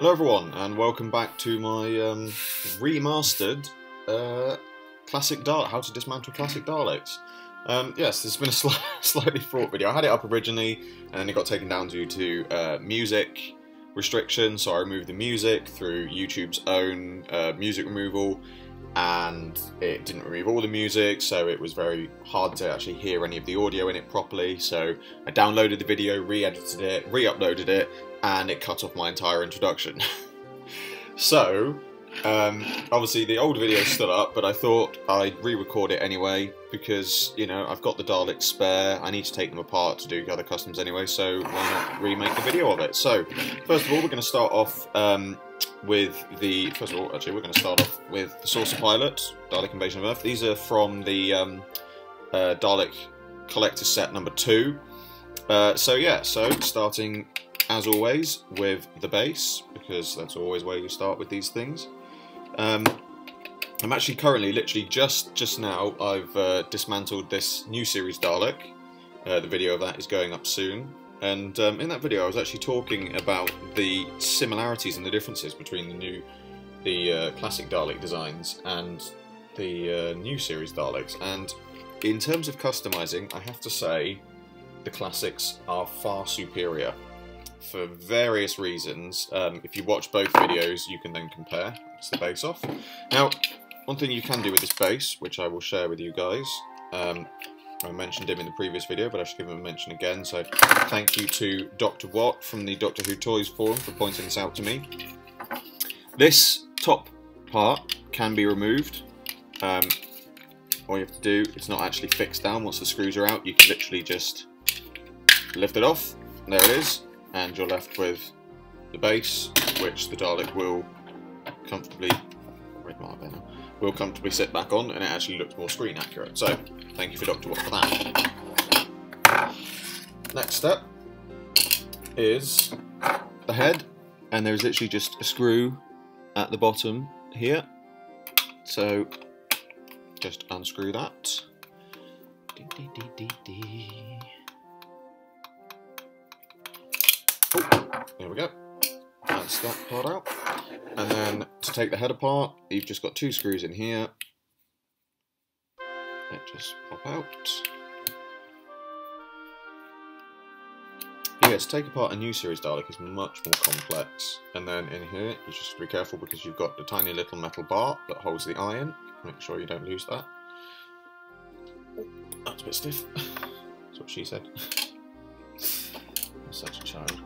Hello everyone, and welcome back to my remastered classic Dalek, How to Dismantle Classic Daleks. Yes, this has been a slightly fraught video. I had it up originally, and then it got taken down due to music restrictions, so I removed the music through YouTube's own music removal, and it didn't remove all the music, so it was very hard to actually hear any of the audio in it properly. So I downloaded the video, re-edited it, re-uploaded it, and it cut off my entire introduction. So, obviously the old video is still up, but I thought I'd re-record it anyway, because, you know, I've got the Daleks spare, I need to take them apart to do other customs anyway, so why not remake a video of it? So, first of all, we're going to start off with the... First of all, actually, we're going to start off with the Saucer Pilot, Dalek Invasion of Earth. These are from the Dalek Collector Set number 2. So starting as always with the base, because that's always where you start with these things. I'm actually currently, literally just now, I've dismantled this new series Dalek. The video of that is going up soon. And in that video I was actually talking about the similarities and the differences between the classic Dalek designs and the new series Daleks. And in terms of customizing, I have to say the classics are far superior for various reasons. If you watch both videos, you can then compare. It's the base off. Now, one thing you can do with this base, which I will share with you guys, I mentioned him in the previous video, but I should give him a mention again. So, thank you to Dr. Watt from the Doctor Who Toys forum for pointing this out to me. This top part can be removed. All you have to do, it's not actually fixed down once the screws are out. You can literally just lift it off. There it is. And you're left with the base, which the Dalek will comfortably sit back on, and it actually looks more screen accurate. So, thank you for Dr. Watt for that. Next step is the head, and there's literally just a screw at the bottom here. So, just unscrew that. Oh, there we go. That's that part out. And then to take the head apart, you've just got 2 screws in here. They just pop out. Yeah, to take apart a new series Dalek is much more complex. And then in here, you just have to be careful because you've got the tiny little metal bar that holds the iron. Make sure you don't lose that. Oh, that's a bit stiff. That's what she said. I'm such a child.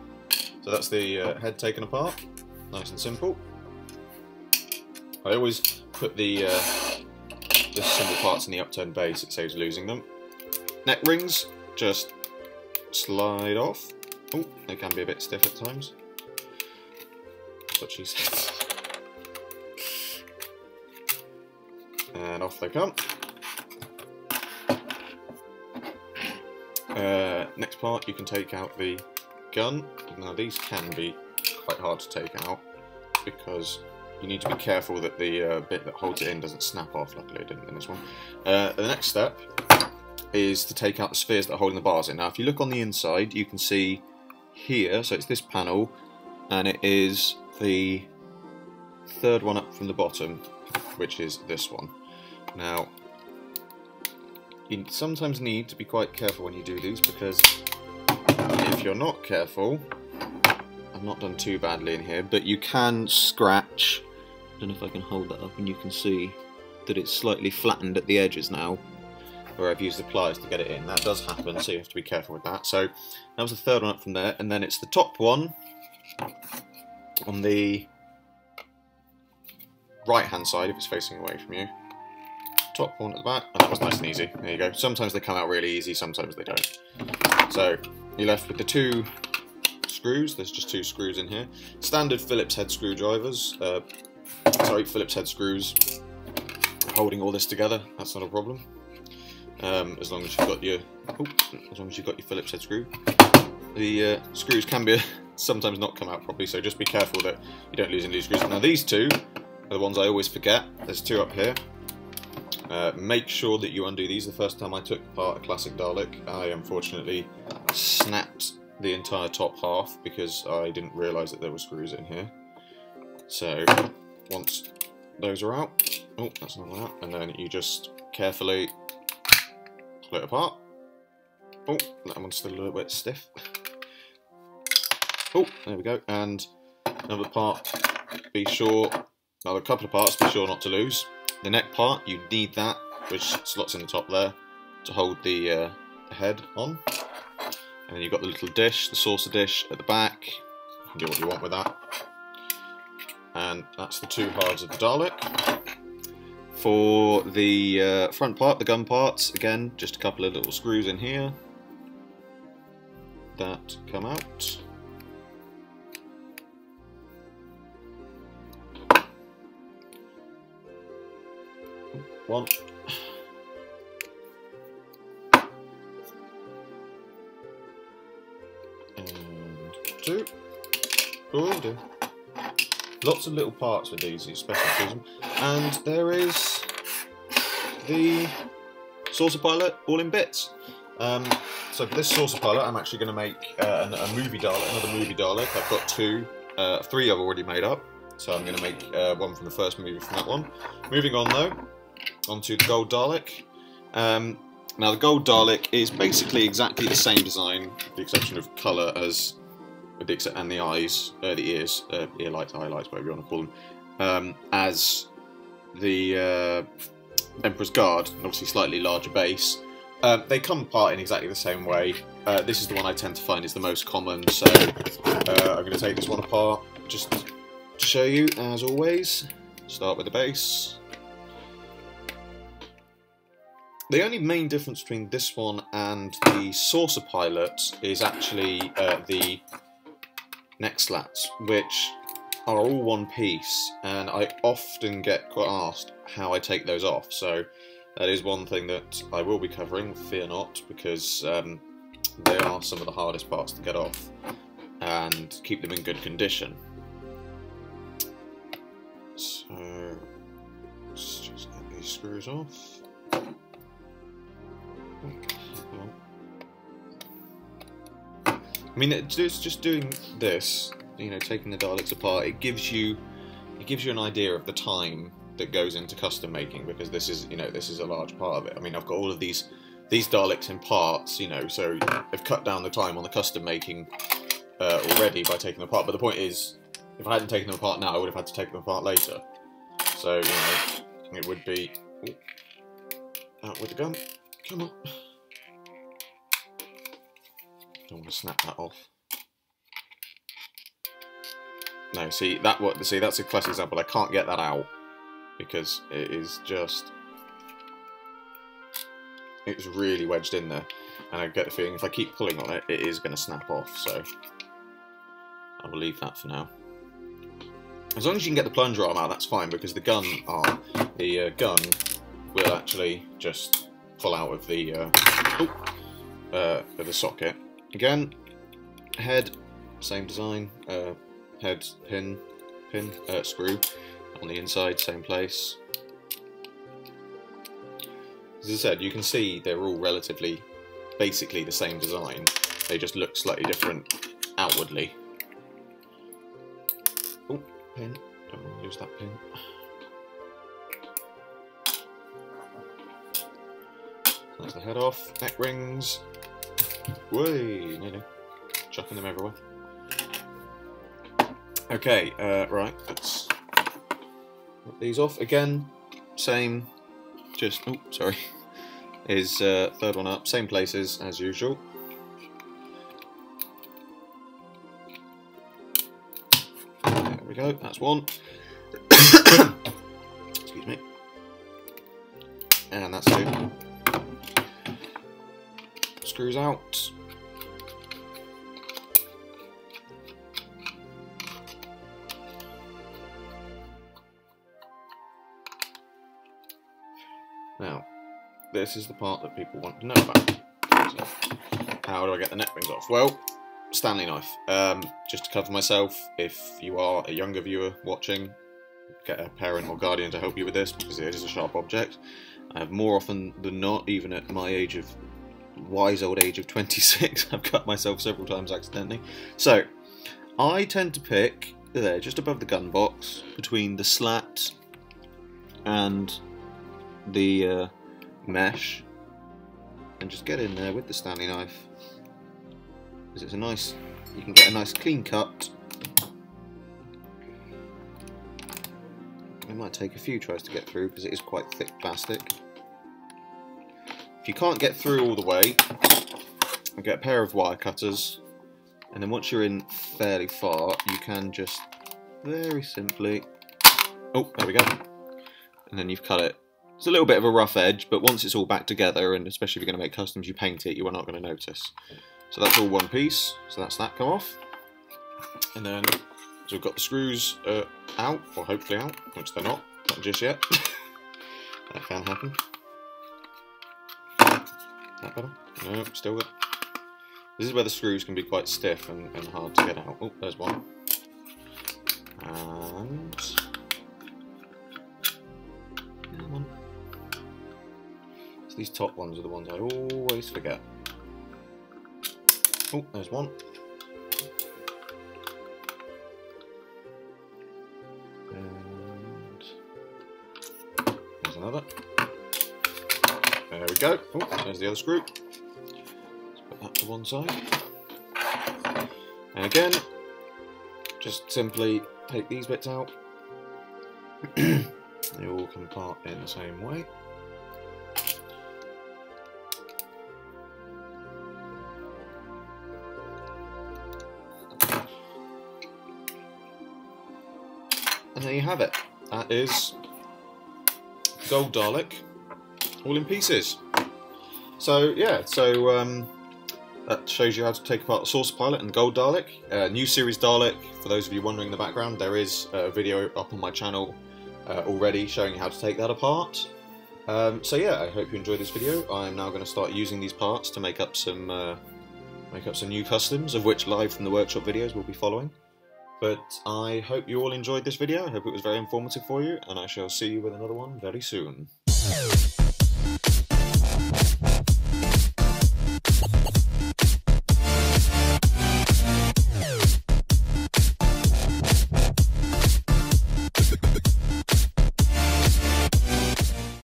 So that's the head taken apart, nice and simple. I always put the simple parts in the upturned base, it saves losing them. Neck rings, just slide off. Oh, they can be a bit stiff at times. That's what she said. And off they come. Next part, you can take out the gun. Now these can be quite hard to take out because you need to be careful that the bit that holds it in doesn't snap off. Luckily it didn't in this one. The next step is to take out the spheres that are holding the bars in. Now if you look on the inside, you can see here, so it's this panel, and it is the 3rd one up from the bottom, which is this one. Now you sometimes need to be quite careful when you do these, because if you're not careful, I've not done too badly in here, but you can scratch. I don't know if I can hold that up and you can see that it's slightly flattened at the edges now, where I've used the pliers to get it in. That does happen, so you have to be careful with that. So that was the 3rd one up from there, and then it's the top one on the right hand side if it's facing away from you. Top one at the back, and that was nice and easy. There you go. Sometimes they come out really easy, sometimes they don't. So you're left with the 2 screws. There's just 2 screws in here. Standard Phillips head screwdrivers. Phillips head screws holding all this together. That's not a problem. As long as you've got your Phillips head screw. The screws can be sometimes not come out properly, so just be careful that you don't lose any of these screws. Now these 2 are the ones I always forget. There's 2 up here. Make sure that you undo these. The first time I took apart a classic Dalek, I unfortunately snapped the entire top half because I didn't realise that there were screws in here. So once those are out, oh, that's another one out, and then you just carefully pull it apart. Oh, that one's still a little bit stiff. Oh, there we go. And another part, another couple of parts, be sure not to lose. The neck part, you need that, which slots in the top there, to hold the head on. And then you've got the little dish, the saucer dish at the back. You can do what you want with that. And that's the two halves of the Dalek. For the front part, the gun parts, again, just a couple of little screws in here that come out. One. And two. Oh dear. Lots of little parts with these, especially choosing. And there is the saucer pilot all in bits. So for this saucer pilot, I'm actually going to make a movie Dalek, another movie Dalek. I've got three I've already made up. So I'm going to make one from the first movie from that one. Moving on though, onto the gold Dalek. Now the gold Dalek is basically exactly the same design, with the exception of colour and the eyes, the ears, ear lights, eye lights, whatever you want to call them, as the Emperor's Guard, and obviously slightly larger base. They come apart in exactly the same way. This is the one I tend to find is the most common, so I'm going to take this one apart just to show you, as always. Start with the base. The only main difference between this one and the saucer pilot is actually the neck slats, which are all one piece, and I often get quite asked how I take those off, so that is one thing that I will be covering, fear not, because they are some of the hardest parts to get off and keep them in good condition. So let's just get these screws off. I mean, it's just doing this, you know, taking the Daleks apart, it gives you an idea of the time that goes into custom making, because this is, you know, this is a large part of it. I mean, I've got all of these Daleks in parts, you know, so I've cut down the time on the custom making already by taking them apart. But the point is, if I hadn't taken them apart now, I would have had to take them apart later. So, you know, it would be out with the gun. Come on. Don't want to snap that off. No, see that's a classic example. I can't get that out because it is just, it's really wedged in there, and I get the feeling if I keep pulling on it, it is going to snap off. So I will leave that for now. As long as you can get the plunger arm out, that's fine, because the gun will actually just pull out of the socket. Again, head, same design, head pin, screw on the inside, same place. As I said, you can see they're all relatively, basically the same design. They just look slightly different outwardly. Oh, pin. Don't want to lose that pin. That's the head off. Neck rings. Way, nearly. Chucking them everywhere. Okay, right, let's get these off. Again, same, just, oh, sorry, is third one up, same places as usual. There we go, that's one. Excuse me. And that's two. Screws out. Now, this is the part that people want to know about. So, how do I get the neck rings off? Well, Stanley knife. Just to cover myself, if you are a younger viewer watching, get a parent or guardian to help you with this, because it is a sharp object. More often than not, even at my wise old age of 26, I've cut myself several times accidentally. So, I tend to pick there, just above the gun box, between the slat and the mesh, and just get in there with the Stanley knife, because it's a nice, you can get a nice clean cut. It might take a few tries to get through because it is quite thick plastic. If you can't get through all the way, I'll get a pair of wire cutters, and then once you're in fairly far, you can just very simply, oh, there we go, and then you've cut it. It's a little bit of a rough edge, but once it's all back together, and especially if you're going to make customs, you paint it, you are not going to notice. So that's all one piece, so that's that come off. And then, so we've got the screws out, or hopefully out, which they're not just yet. That can happen. That better? No, still good. This is where the screws can be quite stiff and hard to get out. Oh, there's one. And one. So these top ones are the ones I always forget. Oh, there's one. And there's another. There we go. Oh, there's the other screw. Let's put that to one side. And again, just simply take these bits out. They all come apart in the same way. And there you have it. That is Gold Dalek, all in pieces. So yeah, that shows you how to take apart the Saucer Pilot and Gold Dalek. New series Dalek, for those of you wondering in the background, there is a video up on my channel already showing you how to take that apart. So yeah, I hope you enjoyed this video. I'm now going to start using these parts to make up some new customs, of which Live from the Workshop videos will be following. But I hope you all enjoyed this video. I hope it was very informative for you, and I shall see you with another one very soon.